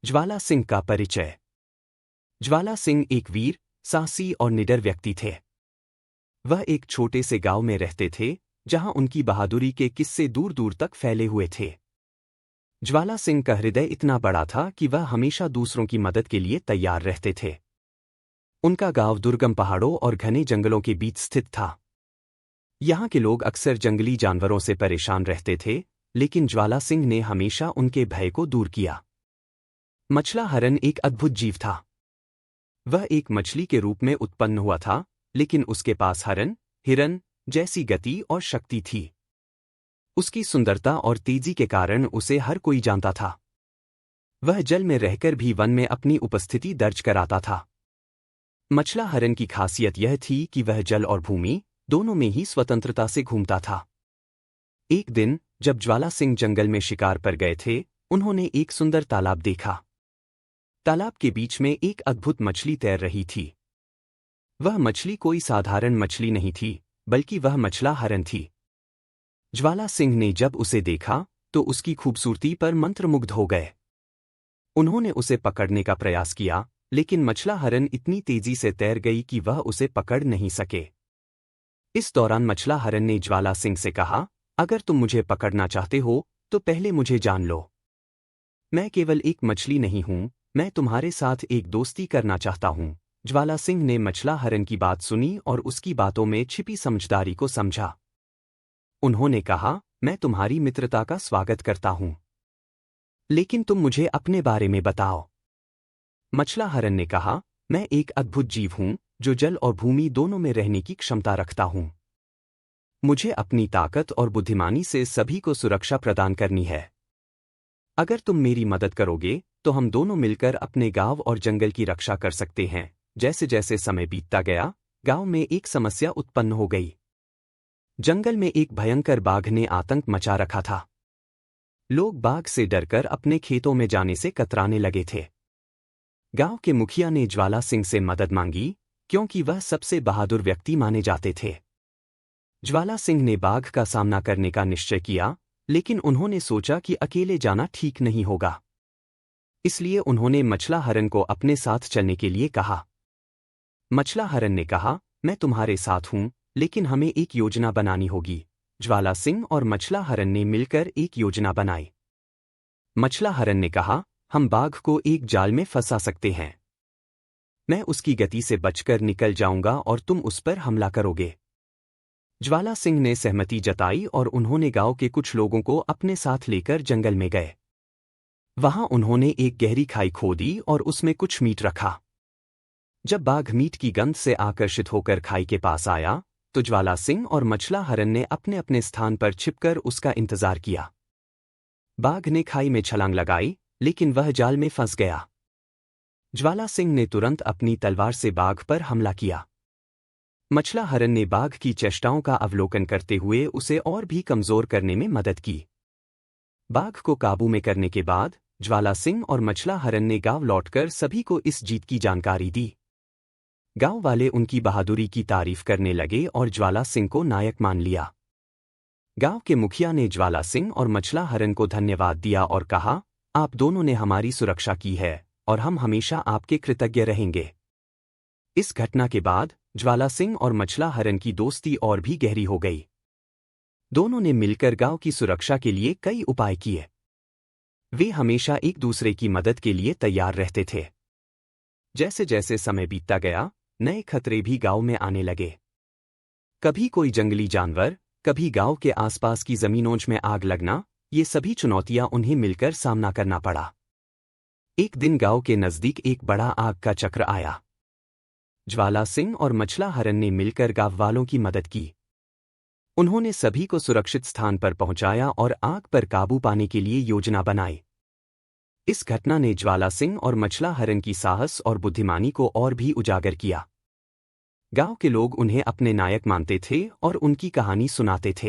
ज्वाला सिंह का परिचय। ज्वाला सिंह एक वीर, साहसी और निडर व्यक्ति थे। वह एक छोटे से गांव में रहते थे, जहां उनकी बहादुरी के किस्से दूर दूर तक फैले हुए थे। ज्वाला सिंह का हृदय इतना बड़ा था कि वह हमेशा दूसरों की मदद के लिए तैयार रहते थे। उनका गांव दुर्गम पहाड़ों और घने जंगलों के बीच स्थित था। यहाँ के लोग अक्सर जंगली जानवरों से परेशान रहते थे, लेकिन ज्वाला सिंह ने हमेशा उनके भय को दूर किया। मछला हरन एक अद्भुत जीव था। वह एक मछली के रूप में उत्पन्न हुआ था, लेकिन उसके पास हरन, हिरन जैसी गति और शक्ति थी। उसकी सुंदरता और तेजी के कारण उसे हर कोई जानता था। वह जल में रहकर भी वन में अपनी उपस्थिति दर्ज कराता था। मछला हरन की खासियत यह थी कि वह जल और भूमि दोनों में ही स्वतंत्रता से घूमता था। एक दिन जब ज्वाला सिंह जंगल में शिकार पर गए थे, उन्होंने एक सुंदर तालाब देखा। तालाब के बीच में एक अद्भुत मछली तैर रही थी। वह मछली कोई साधारण मछली नहीं थी, बल्कि वह मछला हरन थी। ज्वाला सिंह ने जब उसे देखा तो उसकी खूबसूरती पर मंत्रमुग्ध हो गए। उन्होंने उसे पकड़ने का प्रयास किया, लेकिन मछला हरन इतनी तेजी से तैर गई कि वह उसे पकड़ नहीं सके। इस दौरान मछला हरन ने ज्वाला सिंह से कहा, अगर तुम मुझे पकड़ना चाहते हो तो पहले मुझे जान लो। मैं केवल एक मछली नहीं हूं, मैं तुम्हारे साथ एक दोस्ती करना चाहता हूं। ज्वाला सिंह ने मछला हरन की बात सुनी और उसकी बातों में छिपी समझदारी को समझा। उन्होंने कहा, मैं तुम्हारी मित्रता का स्वागत करता हूं, लेकिन तुम मुझे अपने बारे में बताओ। मछला हरन ने कहा, मैं एक अद्भुत जीव हूं जो जल और भूमि दोनों में रहने की क्षमता रखता हूं। मुझे अपनी ताकत और बुद्धिमानी से सभी को सुरक्षा प्रदान करनी है। अगर तुम मेरी मदद करोगे तो हम दोनों मिलकर अपने गांव और जंगल की रक्षा कर सकते हैं। जैसे जैसे समय बीतता गया, गांव में एक समस्या उत्पन्न हो गई। जंगल में एक भयंकर बाघ ने आतंक मचा रखा था। लोग बाघ से डरकर अपने खेतों में जाने से कतराने लगे थे। गांव के मुखिया ने ज्वाला सिंह से मदद मांगी, क्योंकि वह सबसे बहादुर व्यक्ति माने जाते थे। ज्वाला सिंह ने बाघ का सामना करने का निश्चय किया, लेकिन उन्होंने सोचा कि अकेले जाना ठीक नहीं होगा। इसलिए उन्होंने मछला हरन को अपने साथ चलने के लिए कहा। मछला हरन ने कहा, मैं तुम्हारे साथ हूं, लेकिन हमें एक योजना बनानी होगी। ज्वाला सिंह और मछला हरन ने मिलकर एक योजना बनाई। मछला हरन ने कहा, हम बाघ को एक जाल में फंसा सकते हैं। मैं उसकी गति से बचकर निकल जाऊंगा और तुम उस पर हमला करोगे। ज्वाला सिंह ने सहमति जताई और उन्होंने गांव के कुछ लोगों को अपने साथ लेकर जंगल में गए। वहां उन्होंने एक गहरी खाई खोदी और उसमें कुछ मीट रखा। जब बाघ मीट की गंध से आकर्षित होकर खाई के पास आया, तो ज्वाला सिंह और मछला हरन ने अपने अपने स्थान पर छिपकर उसका इंतजार किया। बाघ ने खाई में छलांग लगाई, लेकिन वह जाल में फंस गया। ज्वाला सिंह ने तुरंत अपनी तलवार से बाघ पर हमला किया। मछला हरन ने बाघ की चेष्टाओं का अवलोकन करते हुए उसे और भी कमजोर करने में मदद की। बाघ को काबू में करने के बाद ज्वाला सिंह और मछला हरन ने गांव लौटकर सभी को इस जीत की जानकारी दी। गांव वाले उनकी बहादुरी की तारीफ करने लगे और ज्वाला सिंह को नायक मान लिया। गांव के मुखिया ने ज्वाला सिंह और मछला हरन को धन्यवाद दिया और कहा, आप दोनों ने हमारी सुरक्षा की है और हम हमेशा आपके कृतज्ञ रहेंगे। इस घटना के बाद ज्वाला सिंह और मछला हरन की दोस्ती और भी गहरी हो गई। दोनों ने मिलकर गांव की सुरक्षा के लिए कई उपाय किए। वे हमेशा एक दूसरे की मदद के लिए तैयार रहते थे। जैसे जैसे समय बीतता गया, नए खतरे भी गांव में आने लगे। कभी कोई जंगली जानवर, कभी गांव के आसपास की जमीनों में आग लगना, ये सभी चुनौतियां उन्हें मिलकर सामना करना पड़ा। एक दिन गांव के नजदीक एक बड़ा आग का चक्र आया। ज्वाला सिंह और मछला हरन ने मिलकर गांव वालों की मदद की। उन्होंने सभी को सुरक्षित स्थान पर पहुंचाया और आग पर काबू पाने के लिए योजना बनाई। इस घटना ने ज्वाला सिंह और मछला हरन की साहस और बुद्धिमानी को और भी उजागर किया। गांव के लोग उन्हें अपने नायक मानते थे और उनकी कहानी सुनाते थे।